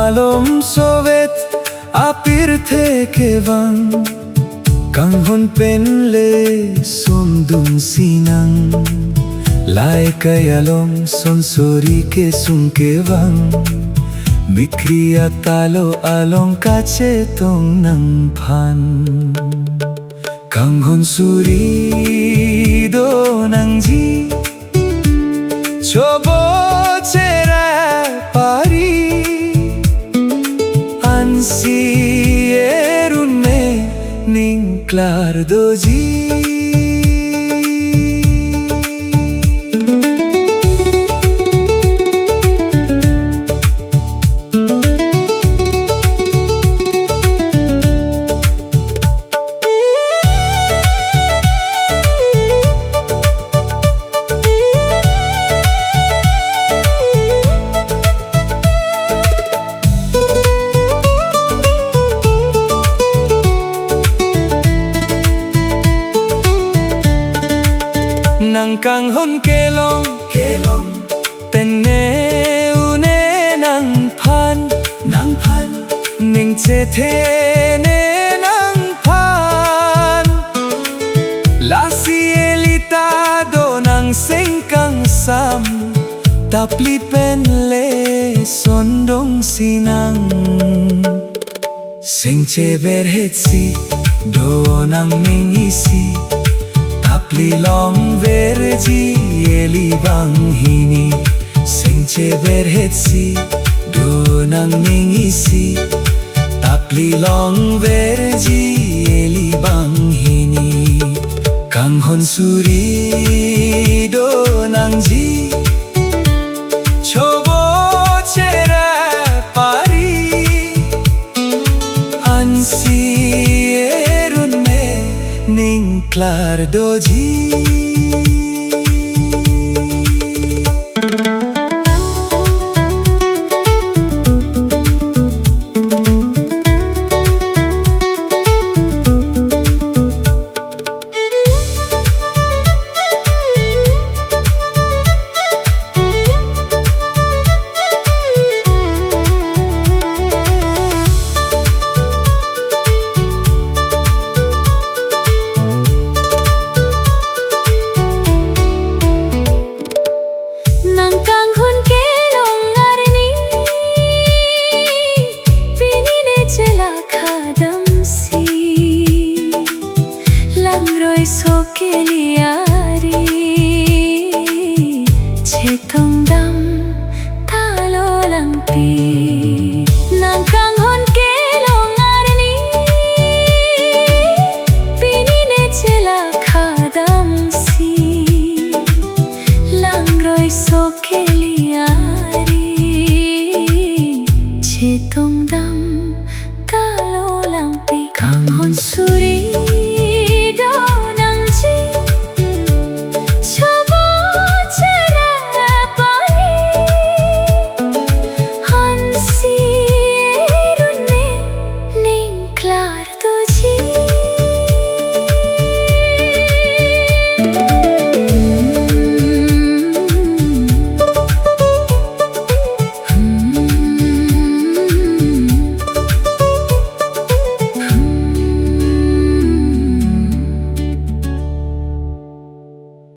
Malum sovet apir theke bang kanghon penle sondun sinang lai kayalom sonsori ke sungke bang mikriya talo along kache tong nang phan kanghon suri do nang ji chobo chera pari si erun me ning clar doji nang kanghon kelong tenne une nang phan ning che the ne nang phan la si elita do nang sengkang sam tapli pen le sondong sinang sing che berhetsi do nang ning isi tapli long verji eli bang hini singche berhetsi do nang ningisi tapli long verji eli bang hini kanghon suri do nang ji chobo chera pari ansi erun me ning clar doji kanghon suri